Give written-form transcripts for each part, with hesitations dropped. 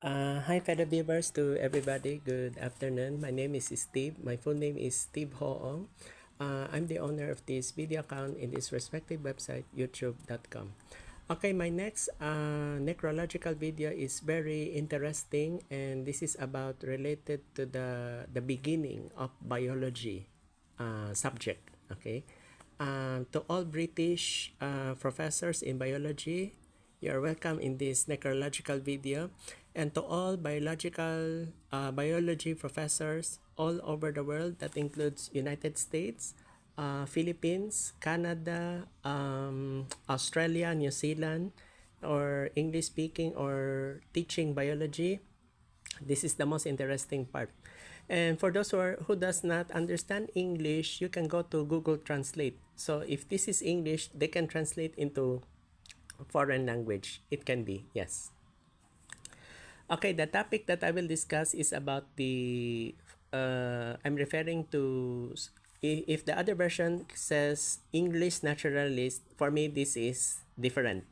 Hi, fellow viewers, to everybody. Good afternoon. My name is Steve. My full name is Steve Hoong. I'm the owner of this video account in this respective website, youtube.com. Okay, my next necrological video is very interesting, and this is about related to the beginning of biology subject. Okay, to all British professors in biology, you are welcome in this necrological video, and to all biology professors all over the world, that includes United States, Philippines, Canada, Australia, New Zealand, or English speaking or teaching biology. This is the most interesting part. And for those who does not understand English, you can go to Google Translate. So if this is English, they can translate into foreign language. It can be, yes. Okay, the topic that I will discuss is about I'm referring to, if the other version says English Naturalist, for me this is different.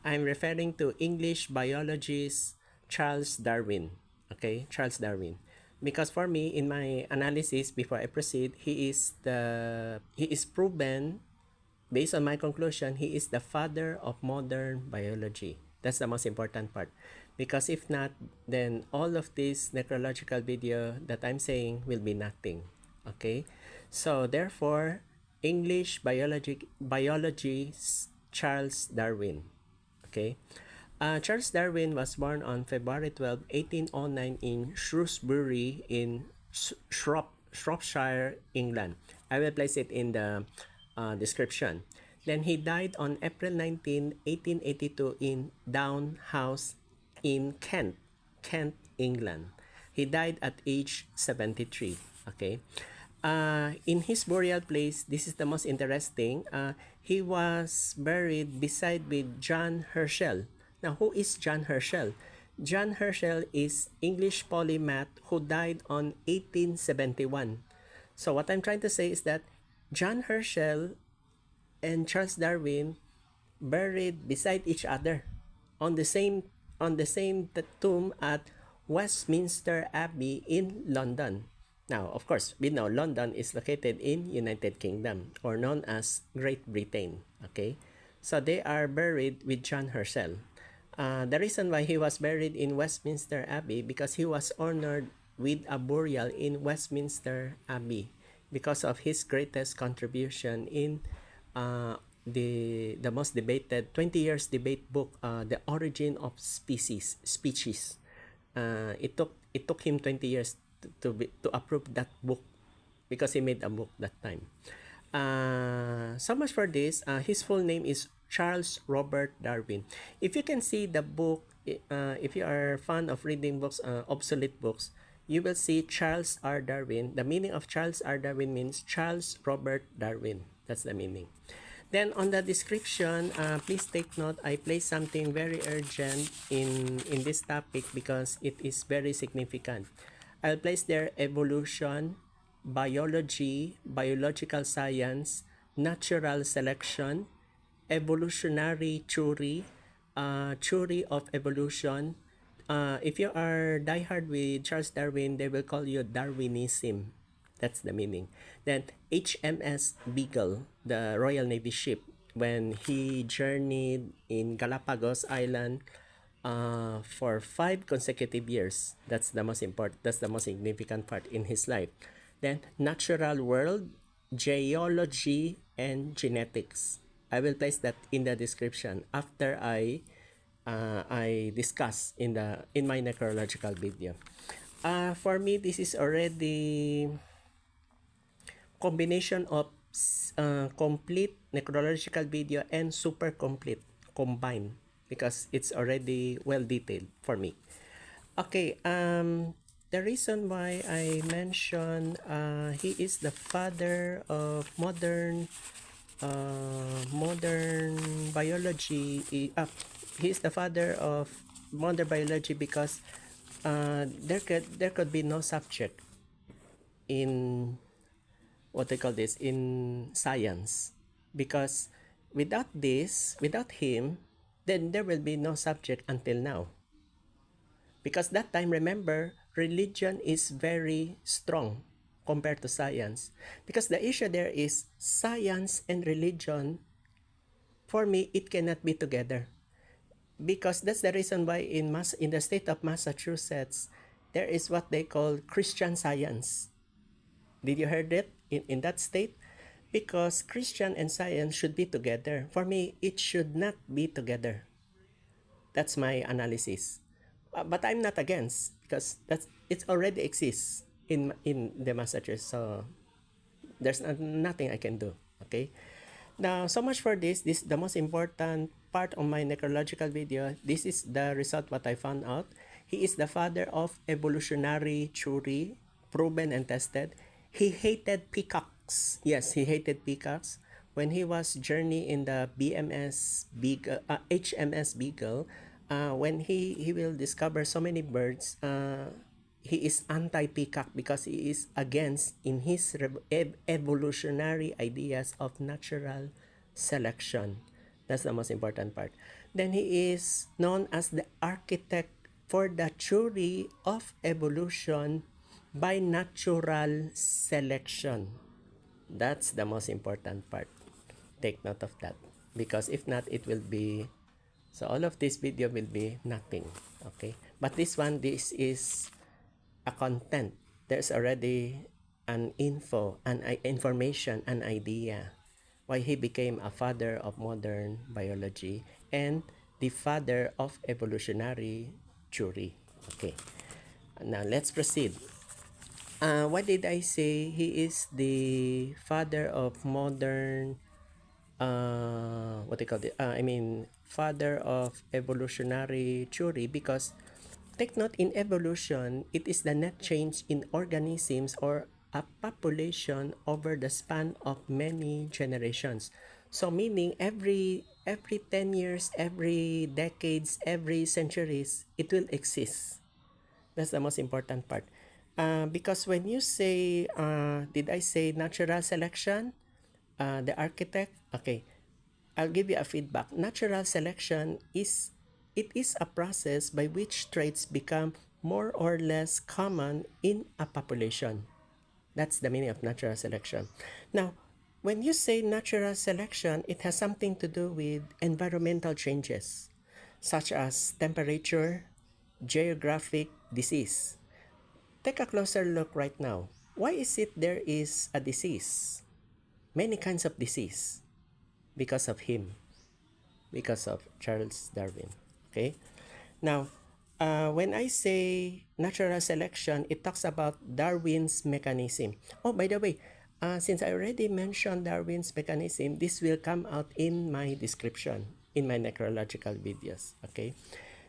I'm referring to English Biologist Charles Darwin. Okay, Charles Darwin. Because for me, in my analysis before I proceed, he is proven, based on my conclusion, he is the father of modern biology. That's the most important part. Because if not, then all of this necrological video that I'm saying will be nothing. Okay? So therefore, English biology Charles Darwin. Okay? Charles Darwin was born on February 12, 1809 in Shrewsbury in Shropshire, England. I will place it in the description. Then he died on April 19, 1882 in Down House in Kent, England. He died at age 73. Okay. In his burial place, this is the most interesting. He was buried beside with John Herschel. Now, who is John Herschel? John Herschel is English polymath who died on 1871. So what I'm trying to say is that John Herschel and Charles Darwin buried beside each other on the same tomb at Westminster Abbey in London. Now, of course, we know London is located in United Kingdom, or known as Great Britain. Okay, so they are buried with John Herschel. The reason why he was buried in Westminster Abbey, because he was honored with a burial in Westminster Abbey because of his greatest contribution in the most debated 20 years debate book, The Origin of Species. It took him 20 years to approve that book, because he made a book that time. So much for this. His full name is Charles Robert Darwin. If you can see the book, if you are fond of reading books, obsolete books, you will see Charles R. Darwin. The meaning of Charles R. Darwin means Charles Robert Darwin. That's the meaning. Then on the description, please take note, I place something very urgent in this topic because it is very significant. I'll place there evolution, biology, biological science, natural selection, evolutionary theory, theory of evolution. If you are diehard with Charles Darwin, they will call you Darwinism. That's the meaning. Then HMS Beagle, the Royal Navy ship, when he journeyed in Galapagos Island for 5 consecutive years. That's the most important. That's the most significant part in his life. Then natural world, geology, and genetics. I will place that in the description after I discuss in my necrological video. For me, this is already combination of complete necrological video and super complete combined, because it's already well detailed for me. Okay, the reason why I mentioned he is the father of modern biology. He is the father of modern biology because there could be no subject in what they call this in science, because without him, then there will be no subject until now. Because that time, remember, religion is very strong compared to science. Because the issue there is science and religion, for me, it cannot be together. Because that's the reason why in the state of Massachusetts, there is what they call Christian Science. Did you heard it in that state? Because Christian and science should be together. For me, it should not be together. That's my analysis. But I'm not against because it already exists in the Massachusetts. So there's nothing I can do. Okay. Now, so much for this. This is the most important part of my necrological video. This is the result what I found out. He is the father of evolutionary theory, proven and tested. He hated peacocks. Yes, he hated peacocks. When he was journey in the HMS Beagle, when he will discover so many birds, he is anti-peacock because he is against in his evolutionary ideas of natural selection. That's the most important part. Then he is known as the architect for the theory of evolution by natural selection. That's the most important part. Take note of that. Because if not, it will be... So all of this video will be nothing. Okay? But this is a content. There's already an information, an idea why he became a father of modern biology and the father of evolutionary theory. Okay. Now let's proceed. What did I say? He is the father of modern what they call it? Father of evolutionary theory because take note in evolution, it is the net change in organisms or a population over the span of many generations. So meaning every 10 years, every decades, every centuries, it will exist. That's the most important part. Because when you say, did I say natural selection? The architect, okay, I'll give you a feedback. Natural selection is a process by which traits become more or less common in a population. That's the meaning of natural selection. Now, when you say natural selection, it has something to do with environmental changes, such as temperature, geographic, disease. Take a closer look right now. Why is it there is a disease? Many kinds of disease because of him, because of Charles Darwin. Okay? Now, when I say natural selection, it talks about Darwin's mechanism. Oh, by the way, since I already mentioned Darwin's mechanism, this will come out in my description, in my necrological videos. Okay?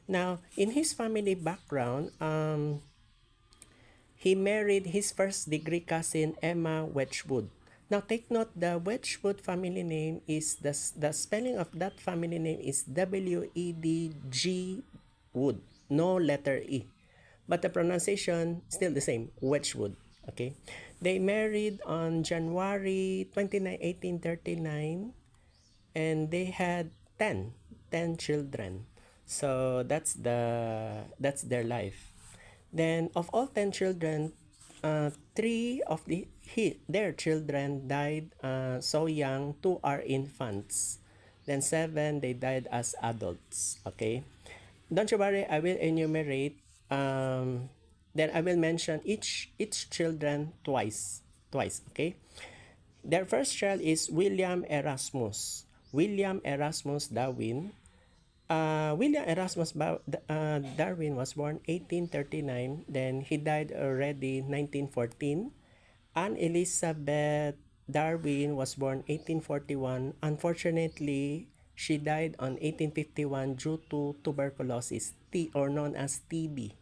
Now, in his family background, he married his first degree cousin, Emma Wedgwood. Now take note, the Wedgwood family name is, the spelling of that family name is W-E-D-G Wood, no letter E. But the pronunciation still the same, Wedgwood. Okay? They married on January 29, 1839, and they had 10 children. So that's their life. Then of all 10 children, three of their children died so young. Two are infants. Then seven, they died as adults. Okay? Don't you worry, I will enumerate. Then I will mention each children twice. Okay? Their first child is William Erasmus. William Erasmus Darwin. William Erasmus Darwin was born 1839, then he died already 1914. Anne Elizabeth Darwin was born 1841. Unfortunately, she died on 1851 due to tuberculosis, or known as TB.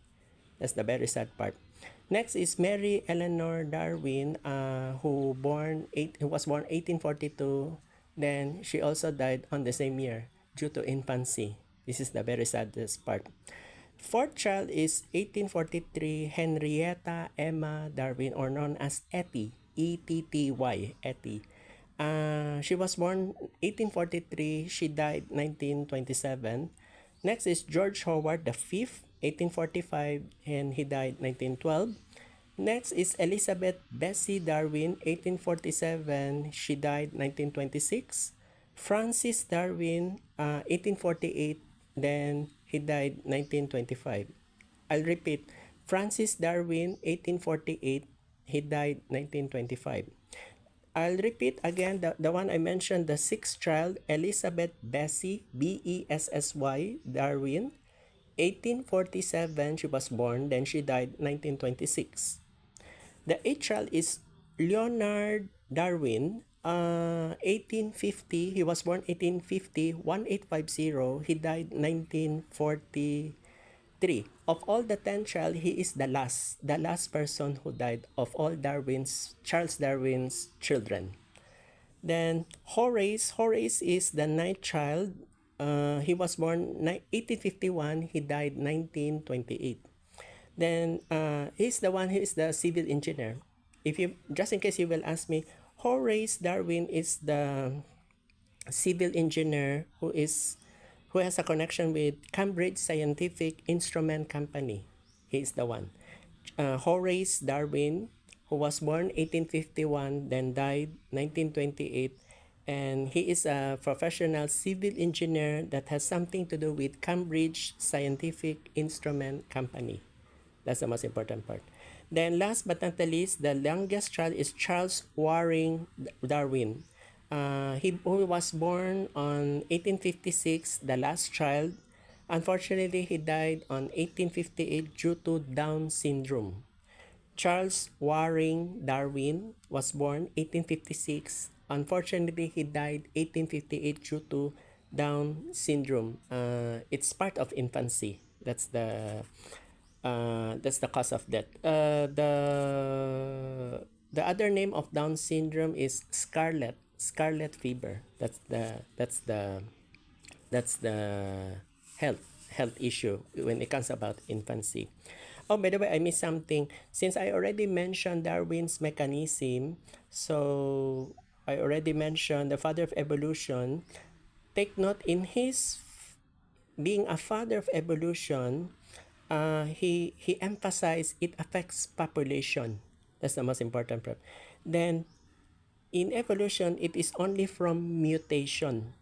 That's the very sad part. Next is Mary Eleanor Darwin, who was born 1842. Then she also died on the same year due to infancy. This is the very saddest part. Fourth child is 1843 Henrietta Emma Darwin, or known as Etty, E-T-T-Y, Etty. She was born 1843. She died 1927. Next is George Howard V. 1845, and he died 1912. Next is Elizabeth Bessie Darwin, 1847. She died 1926. Francis Darwin, 1848. Then he died 1925. I'll repeat. Francis Darwin, 1848. He died 1925. I'll repeat again the one I mentioned, the sixth child, Elizabeth Bessie, Bessy Darwin, 1847 she was born, then she died 1926. The eighth child is Leonard Darwin, 1850, he was born 1850, 1850, he died 1943. Of all the 10 child, he is the last person who died of all Charles Darwin's children. Then Horace is the ninth child. He was born 1851. He died 1928. Then he's the one who is the civil engineer. If you just in case you will ask me, Horace Darwin is the civil engineer who has a connection with Cambridge Scientific Instrument Company. He is the one. Horace Darwin, who was born 1851, then died 1928, and he is a professional civil engineer that has something to do with Cambridge Scientific Instrument Company. That's the most important part. Then last but not the least, the youngest child is Charles Waring Darwin. He was born on 1856, the last child. Unfortunately, he died on 1858 due to Down syndrome. Charles Waring Darwin was born 1856. Unfortunately, he died 1858 due to Down syndrome. It's part of infancy. That's the cause of death. The other name of Down syndrome is scarlet fever. That's the health issue when it comes about infancy. Oh, by the way, I missed something. Since I already mentioned Darwin's mechanism, so I already mentioned the father of evolution. Take note, in his being a father of evolution, he emphasized it affects population. That's the most important part. Then in evolution, it is only from mutation.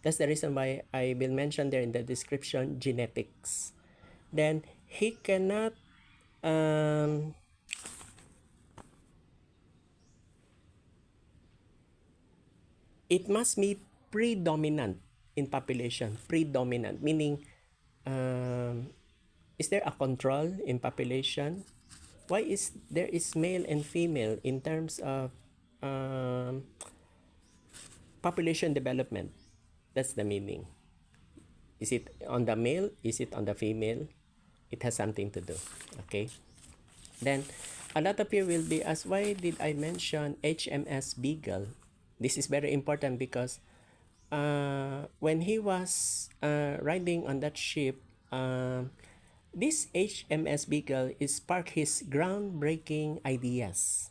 That's the reason why I will mention there in the description genetics. Then he cannot it must be predominant in population. Predominant meaning is there a control in population? Why is there is male and female in terms of population development? That's the meaning. Is it on the male? Is it on the female? It has something to do. Okay. Then a lot of you will be asked, why did I mention HMS Beagle? This is very important because when he was riding on that ship, this HMS Beagle is sparked his groundbreaking ideas.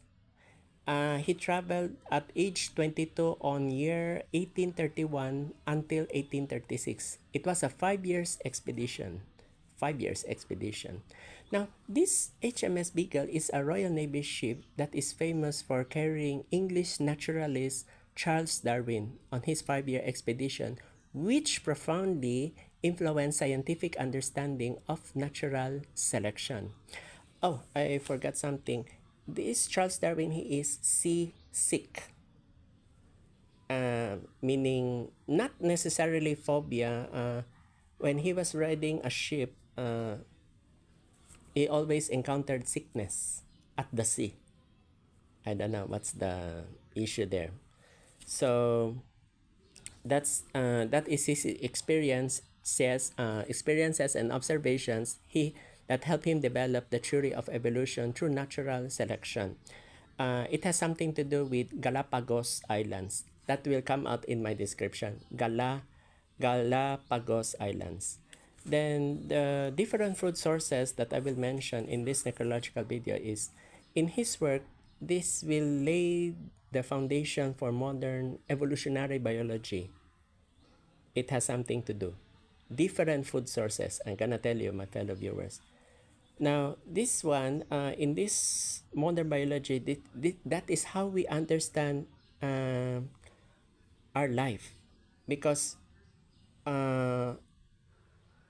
He traveled at age 22 on year 1831 until 1836. It was a 5 years expedition. 5 years expedition. Now, this HMS Beagle is a Royal Navy ship that is famous for carrying English naturalist Charles Darwin on his 5 year expedition, which profoundly influenced scientific understanding of natural selection. Oh, I forgot something. This Charles Darwin, he is seasick. Meaning not necessarily phobia. When he was riding a ship, he always encountered sickness at the sea. I don't know what's the issue there. So that is his experiences and observations that help him develop the theory of evolution through natural selection. It has something to do with Galapagos Islands. That will come out in my description. Galapagos Islands. Then the different food sources that I will mention in this necrological video is, in his work, this will lay the foundation for modern evolutionary biology. It has something to do. different food sources. I'm gonna tell you, my fellow viewers. Now, this one, in this modern biology, that is how we understand uh, our life. Because uh,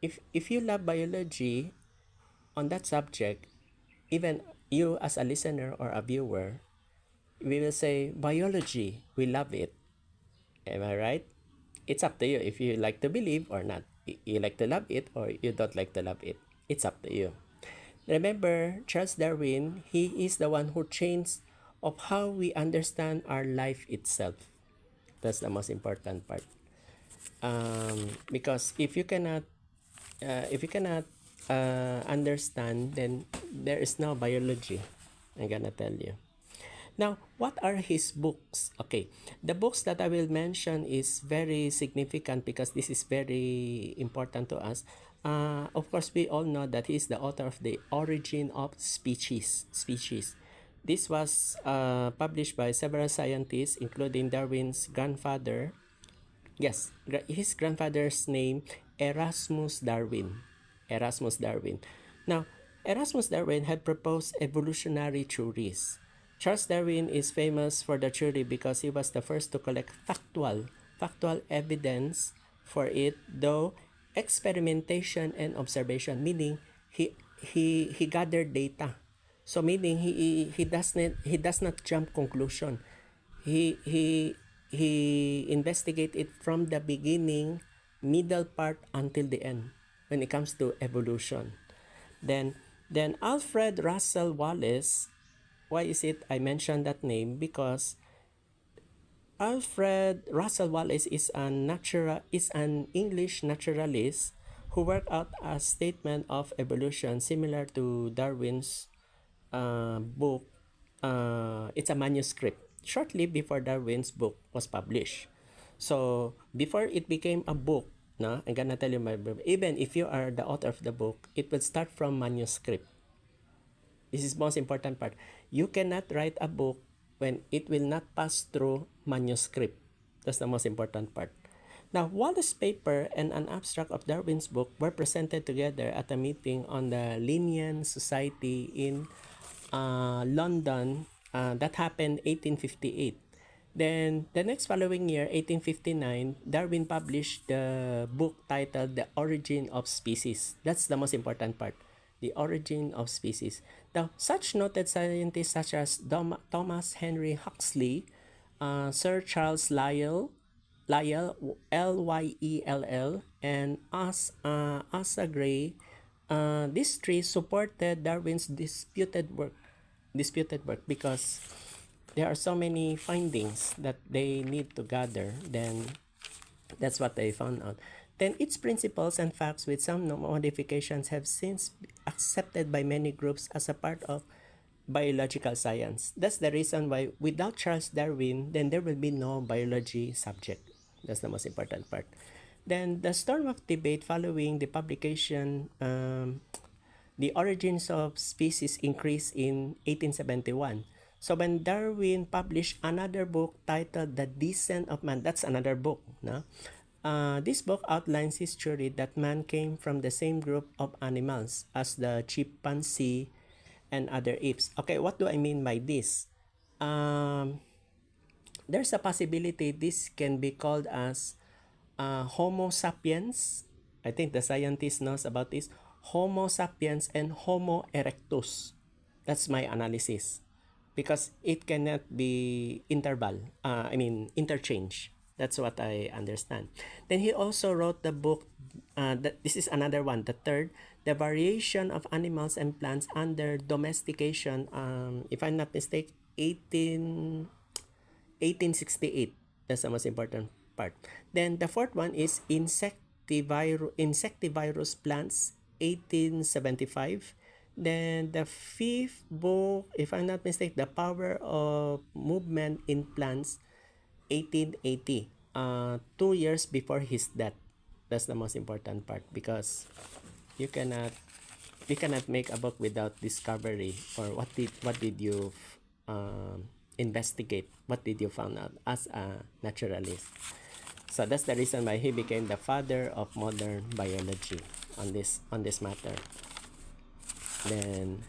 if you love biology on that subject, even you as a listener or a viewer, we will say biology, we love it. Am I right? It's up to you if you like to believe or not. You like to love it or you don't like to love it. It's up to you. Remember, Charles Darwin, he is the one who changed of how we understand our life itself. That's the most important part. Because if you cannot understand, then there is no biology. I'm gonna tell you. Now, what are his books? Okay, the books that I will mention is very significant because this is very important to us. Of course, we all know that he is the author of The Origin of Species. This was published by several scientists, including Darwin's grandfather. Yes, his grandfather's name, Erasmus Darwin. Erasmus Darwin. Now, Erasmus Darwin had proposed evolutionary theories. Charles Darwin is famous for the theory because he was the first to collect factual evidence for it, though experimentation and observation, meaning he gathered data. So meaning he does not jump conclusion. He investigate it from the beginning, middle part until the end when it comes to evolution. Then Alfred Russel Wallace. Why is it I mentioned that name? Because Alfred Russel Wallace is an English naturalist who worked out a statement of evolution similar to Darwin's book. It's a manuscript shortly before Darwin's book was published. So before it became a book, no, I'm gonna tell you even if you are the author of the book, it will start from manuscript. This is most important part. You cannot write a book when it will not pass through manuscript. That's the most important part. Now, Wallace's paper and an abstract of Darwin's book were presented together at a meeting on the Linnean Society in London. That happened 1858. Then, the next following year, 1859, Darwin published the book titled The Origin of Species. That's the most important part. The Origin of Species. Now, such noted scientists such as Thomas Henry Huxley, Sir Charles Lyell, Lyell, and Asa Gray, these three supported Darwin's disputed work because there are so many findings that they need to gather. Then that's what they found out. Then its principles and facts with some modifications have since accepted by many groups as a part of biological science. That's the reason why without Charles Darwin, then there will be no biology subject. That's the most important part. Then the storm of debate following the publication, the origins of species increased in 1871. So when Darwin published another book titled The Descent of Man, that's another book, no? This book outlines his theory that man came from the same group of animals as the chimpanzee and other apes. Okay, what do I mean by this? There's a possibility this can be called as Homo sapiens. I think the scientist knows about this. Homo sapiens and Homo erectus. That's my analysis. Because it cannot be interchange. That's what I understand. Then he also wrote the book, this is another one, the third, The Variation of Animals and Plants Under Domestication, if I'm not mistaken, 1868. That's the most important part. Then the fourth one is Insectivirus Plants, 1875. Then the fifth book, if I'm not mistaken, The Power of Movement in Plants, 1880. 2 years before his death. That's the most important part because we cannot make a book without discovery or what did you investigate, what did you find out as a naturalist. So that's the reason why he became the father of modern biology on this matter. Then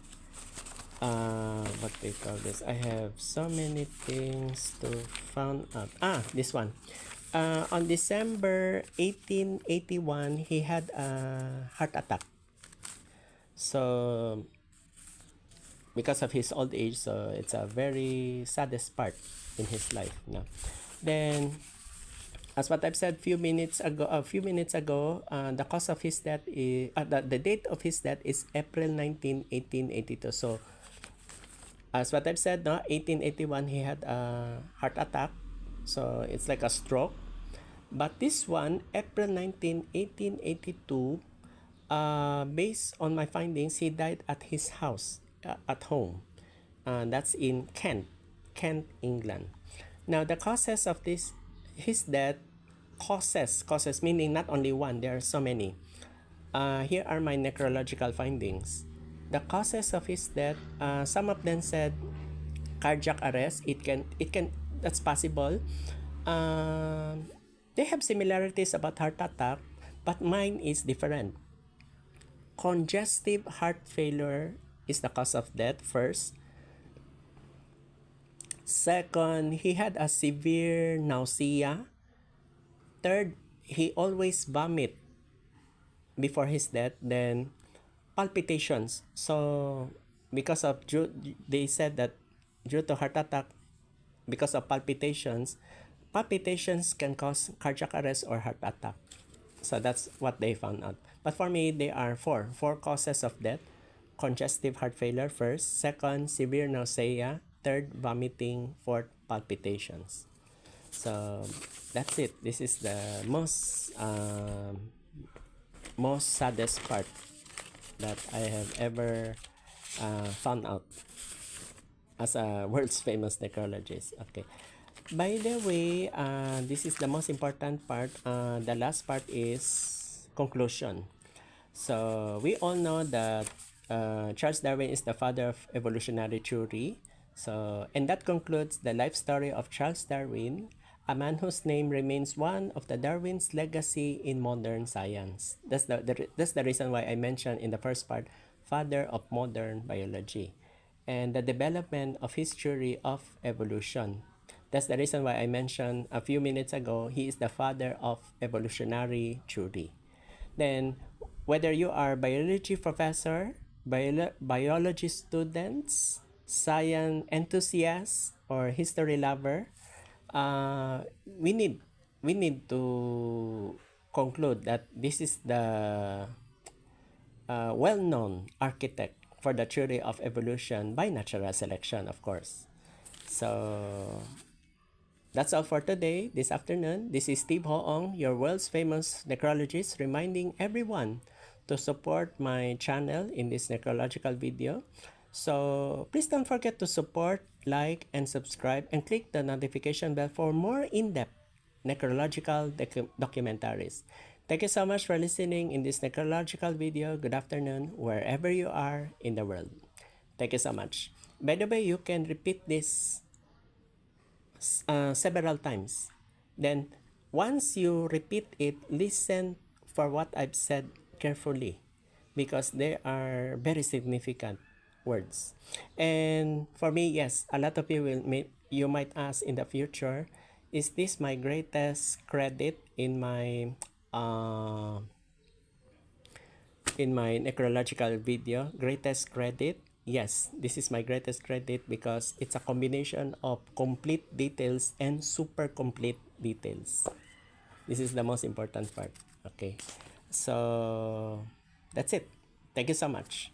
what we call this, I have so many things to found out. This one. On December 1881, he had a heart attack. So because of his old age, so it's a very saddest part in his life. No? Then, as what I've said a few minutes ago, the cause of his death is the date of his death is April 19, 1882. So, as what I've said, no, 1881 he had a heart attack. So it's like a stroke. But this one, April 19, 1882, based on my findings, he died at his house, at home. That's in Kent, England. Now, the causes of his death, causes meaning not only one, there are so many. Here are my necrological findings. The causes of his death, some of them said cardiac arrest. That's possible. They have similarities about heart attack, but mine is different. Congestive heart failure is the cause of death first. Second, he had a severe nausea. Third, he always vomit before his death. Then palpitations. So they said that due to heart attack, because of palpitations can cause cardiac arrest or heart attack. So that's what they found out. But for me, there are four causes of death. Congestive heart failure first, second, severe nausea, third, vomiting, fourth, palpitations. So that's it. This is the most saddest part that I have ever found out as a world's famous necrologist. Okay. By the way, this is the most important part. The last part is conclusion. So we all know that Charles Darwin is the father of evolutionary theory. So, and that concludes the life story of Charles Darwin, a man whose name remains one of the Darwin's legacy in modern science. That's the reason why I mentioned in the first part, father of modern biology, and the development of his theory of evolution. That's the reason why I mentioned a few minutes ago, he is the father of evolutionary theory. Then, whether you are biology professor, biology students, science enthusiasts, or history lover, we need to conclude that this is the well-known architect for the theory of evolution by natural selection, of course. So that's all for today, this afternoon. This is Steve Hoong, your world's famous necrologist, reminding everyone to support my channel in this necrological video. So please don't forget to support, like, and subscribe, and click the notification bell for more in-depth necrological documentaries. Thank you so much for listening in this necrological video. Good afternoon, wherever you are in the world. Thank you so much. By the way, you can repeat this several times. Then, once you repeat it, listen for what I've said carefully, because they are very significant words. And for me, yes, a lot of you might ask in the future, is this my greatest credit in my necrological video? Greatest credit? Yes, this is my greatest credit because it's a combination of complete details and super complete details. This is the most important part. Okay, so that's it. Thank you so much.